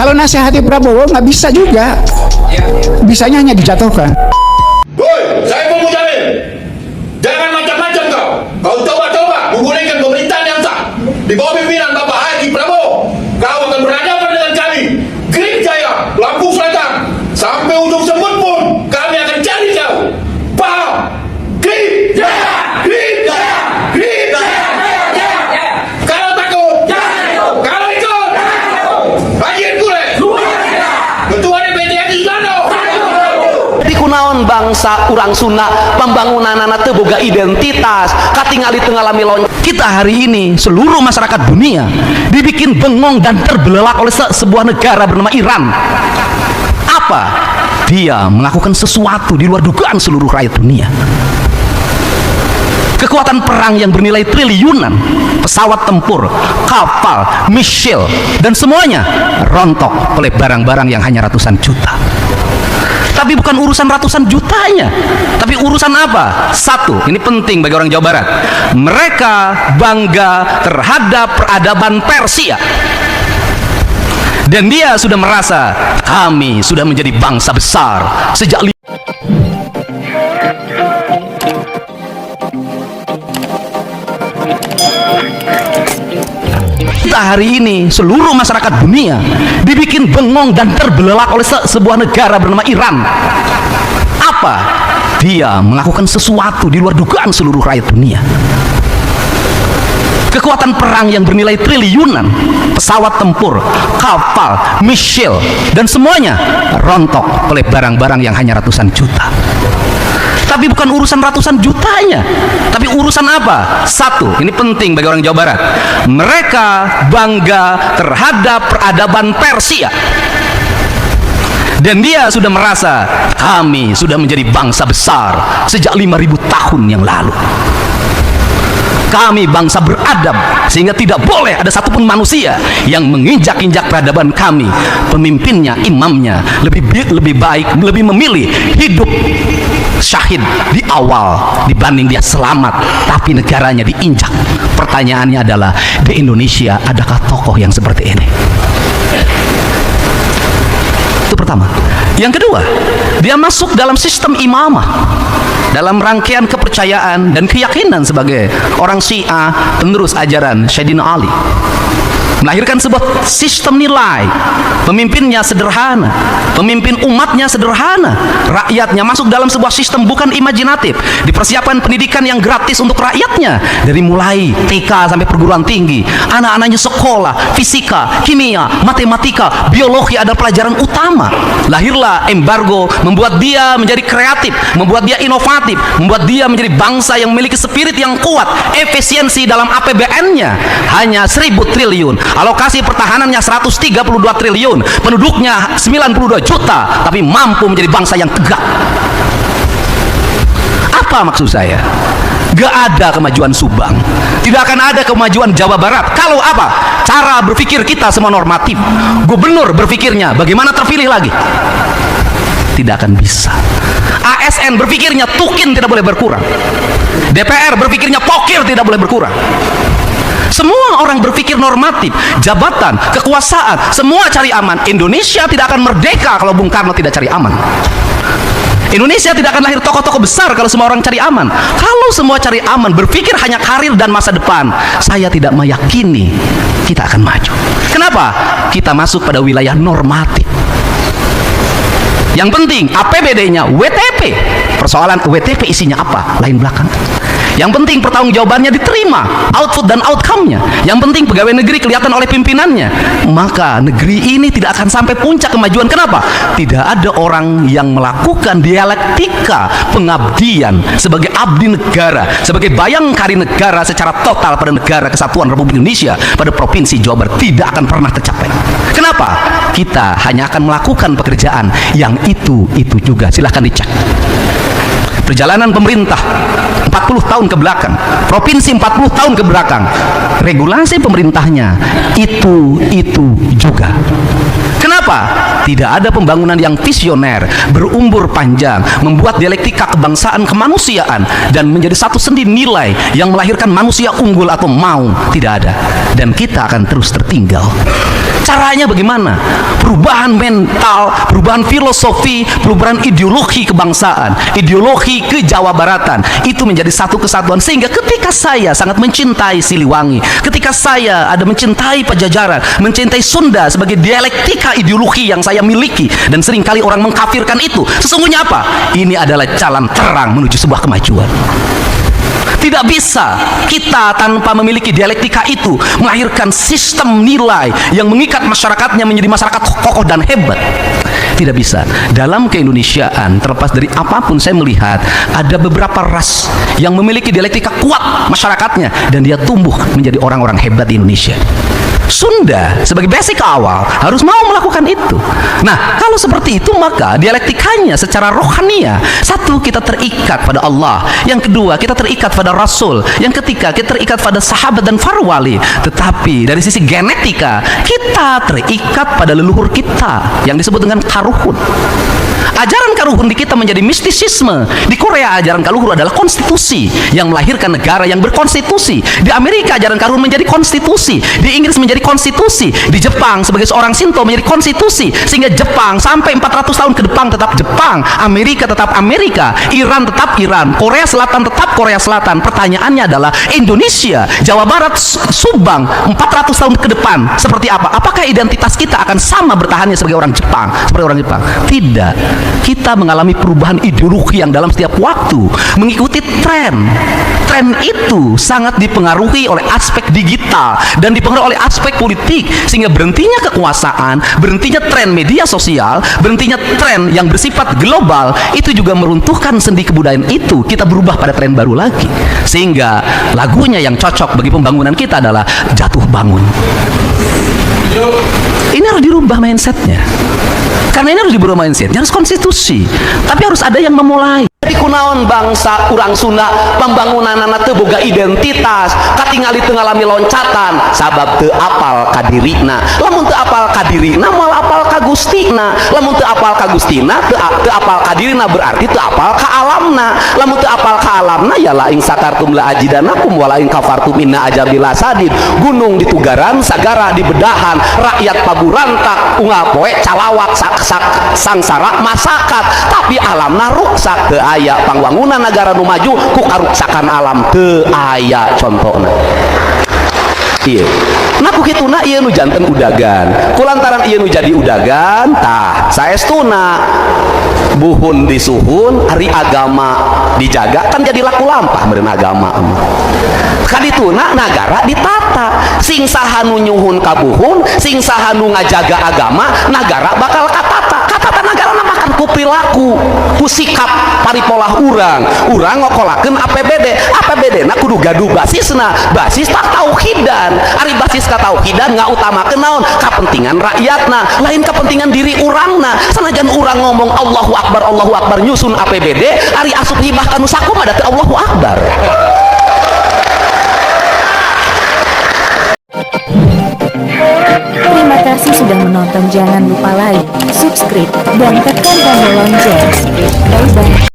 Kalau nasihati Prabowo nggak bisa juga, bisanya hanya dijatuhkan. Woi, saya mau jamin, jangan macam-macam kau. Kau coba-coba menggulingkan pemerintahan yang sah di bawah pimpinan Bapak Haji Prabowo. Kau akan berhadapan dengan kami, Green Jaya, Lampung Selatan, sampai ujung semut pun kami akan cari kau. Paham? Green Jaya, Green Jaya, Green Jaya. Kalau takut, kalau ikut, Haji Kure, Ketua DPD RI Sudarno. Di kunaon bangsa urang Sunda pembangunan anak teboga identitas katingali tengah lamilon. Kita hari ini seluruh masyarakat dunia dibikin bengong dan terbelalak oleh sebuah negara bernama Iran. Apa? Dia melakukan sesuatu di luar dugaan seluruh rakyat dunia. Kekuatan perang yang bernilai triliunan, pesawat tempur, kapal, misil, dan semuanya rontok oleh barang-barang yang hanya ratusan juta. Tapi bukan urusan ratusan jutanya, tapi urusan apa? Satu, ini penting bagi orang Jawa Barat. Mereka bangga terhadap peradaban Persia. Dan dia sudah merasa kami sudah menjadi bangsa besar sejak kita hari ini seluruh masyarakat dunia dibikin bengong dan terbelalak oleh sebuah negara bernama Iran. Apa? Dia melakukan sesuatu di luar dugaan seluruh rakyat dunia. Kekuatan perang yang bernilai triliunan, pesawat tempur, kapal, misil, dan semuanya rontok oleh barang-barang yang hanya ratusan juta. Tapi bukan urusan ratusan jutanya, tapi urusan apa? Satu, ini penting bagi orang Jawa Barat. Mereka bangga terhadap peradaban Persia. Dan dia sudah merasa kami sudah menjadi bangsa besar sejak 5.000 tahun yang lalu. Kami bangsa beradab sehingga tidak boleh ada satupun manusia yang menginjak-injak peradaban kami. Pemimpinnya, imamnya lebih baik, lebih memilih hidup syahid di awal dibanding dia selamat tapi negaranya diinjak. Pertanyaannya adalah, di Indonesia adakah tokoh yang seperti ini? Itu pertama. Yang kedua, dia masuk dalam sistem imamah, dalam rangkaian kepercayaan dan keyakinan sebagai orang Syiah penerus ajaran Sayyidina Ali, melahirkan sebuah sistem nilai. Pemimpinnya sederhana, pemimpin umatnya sederhana, rakyatnya masuk dalam sebuah sistem bukan imajinatif. Dipersiapkan pendidikan yang gratis untuk rakyatnya dari mulai TK sampai perguruan tinggi. Anak-anaknya sekolah fisika, kimia, matematika, biologi adalah pelajaran utama. Lahirlah embargo, membuat dia menjadi kreatif, membuat dia inovatif, membuat dia menjadi bangsa yang memiliki spirit yang kuat. Efisiensi dalam APBN-nya hanya 1.000 triliun, alokasi pertahanannya 132 triliun, penduduknya 92 juta, tapi mampu menjadi bangsa yang tegak. Apa maksud saya? Gak ada kemajuan Subang, tidak akan ada kemajuan Jawa Barat kalau apa? Cara berpikir kita semua normatif. Gubernur berpikirnya bagaimana terpilih lagi? Tidak akan bisa. ASN berpikirnya tukin tidak boleh berkurang. DPR berpikirnya pokir tidak boleh berkurang. Semua orang berpikir normatif, jabatan, kekuasaan, semua cari aman. Indonesia tidak akan merdeka kalau Bung Karno tidak cari aman. Indonesia tidak akan lahir tokoh-tokoh besar kalau semua orang cari aman. Kalau semua cari aman, berpikir hanya karir dan masa depan, saya tidak meyakini kita akan maju. Kenapa? Kita masuk pada wilayah normatif. Yang penting APBD-nya WTP. Persoalan WTP isinya apa? Lain belakang. Yang penting pertanggungjawabannya diterima, output dan outcome-nya. Yang penting pegawai negeri kelihatan oleh pimpinannya. Maka negeri ini tidak akan sampai puncak kemajuan. Kenapa? Tidak ada orang yang melakukan dialektika pengabdian sebagai abdi negara, sebagai bayangkari negara secara total pada negara kesatuan Republik Indonesia, pada provinsi Jawa Barat. Tidak akan pernah tercapai. Kenapa? Kita hanya akan melakukan pekerjaan yang itu juga. Silahkan dicek perjalanan pemerintah 40 tahun ke belakang, provinsi 40 tahun ke belakang, regulasi pemerintahnya itu juga. Kenapa? Tidak ada pembangunan yang visioner, berumur panjang, membuat dialektika kebangsaan, kemanusiaan, dan menjadi satu sendi nilai yang melahirkan manusia unggul atau mau. Tidak ada. Dan kita akan terus tertinggal. Caranya bagaimana? Perubahan mental, perubahan filosofi, perubahan ideologi kebangsaan, ideologi kejawabaratan itu menjadi satu kesatuan, sehingga ketika saya sangat mencintai Siliwangi, ketika saya ada mencintai Pajajaran, mencintai Sunda sebagai dialektika ideologi yang saya miliki, dan seringkali orang mengkafirkan itu, sesungguhnya apa? Ini adalah jalan terang menuju sebuah kemajuan. Tidak bisa kita tanpa memiliki dialektika itu melahirkan sistem nilai yang mengikat masyarakatnya menjadi masyarakat kokoh dan hebat. Tidak bisa. Dalam keindonesiaan, terlepas dari apapun, saya melihat ada beberapa ras yang memiliki dialektika kuat masyarakatnya, dan dia tumbuh menjadi orang-orang hebat di Indonesia. Sunda sebagai basic awal harus mau melakukan itu. Nah, kalau seperti itu, maka dialektikanya secara rohania, satu, kita terikat pada Allah, yang kedua, kita terikat pada Rasul, yang ketiga, kita terikat pada sahabat dan para wali. Tetapi dari sisi genetika, kita terikat pada leluhur kita yang disebut dengan karuhun. Ajaran karuhun di kita menjadi mistisisme. Di Korea ajaran karuhun adalah konstitusi yang melahirkan negara yang berkonstitusi. Di Amerika ajaran karuhun menjadi konstitusi. Di Inggris menjadi konstitusi. Di Jepang sebagai seorang Shinto menjadi konstitusi, sehingga Jepang sampai 400 tahun ke depan tetap Jepang, Amerika tetap Amerika, Iran tetap Iran, Korea Selatan tetap Korea Selatan. Pertanyaannya adalah Indonesia, Jawa Barat, Subang 400 tahun ke depan seperti apa? Apakah identitas kita akan sama bertahannya sebagai orang Jepang, seperti orang Jepang? Tidak. Kita mengalami perubahan ideologi yang dalam setiap waktu mengikuti tren. Tren itu sangat dipengaruhi oleh aspek digital dan dipengaruhi oleh aspek politik, sehingga berhentinya kekuasaan, berhentinya tren media sosial, berhentinya tren yang bersifat global, itu juga meruntuhkan sendi kebudayaan itu. Kita berubah pada tren baru lagi, sehingga lagunya yang cocok bagi pembangunan kita adalah Jatuh Bangun. Ini harus dirubah mindsetnya. Karena ini harus dirubah mindsetnya, harus konstitusi. Tapi harus ada yang memulai. Jadi kunaon bangsa urang Sunda pembangunan anak teu boga identitas, katingali teu ngalami loncatan sabab teu apal ka dirina. Lamun teu apal ka dirina moal apal ka Gustina. Lamun teu apal ka Gustina teu apal ka dirina, berarti teu apal ka alamna. Lamun teu apal ka alamna ya la ing sakartum la ajidanakum wala ing kafartum inna ajabila sadid. Gunung di Tugaran, sagara di Bedahan, rakyat paburantak, ungal poe calawak sangsara masakat, tapi alamna ruksak. Teu aya pangwangunan negara nu maju ku karuksakan alam, teu aya contohna. Iya. Nah kukituna ieu nu janten udagan. Kulantaran ieu nu jadi udagan, tah saestuna buhun disuhun, ari agama dijaga, kan jadi laku lampah meureun agama. Kadituna nagara ditata. Sing saha nu nyuhun ka buhun, sing saha nu ngajaga agama, nagara bakal katata. Katata nagara makan ku perilaku, ku sikap paripolah urang ngokolakeun APBD. APBD na kudu gaduh basisna, basis tak tauhidan. Ari basis ka tauhidan ngautamakeun naon? Kapentingan rakyatna, lain kepentingan diri urangna. Sanajan urang ngomong Allahu Akbar nyusun APBD, ari asup hibah kanu sakumaha teh Allahu Akbar. Terima kasih sudah menonton. Jangan lupa like, subscribe, dan tekan tombol lonceng. Bye bye.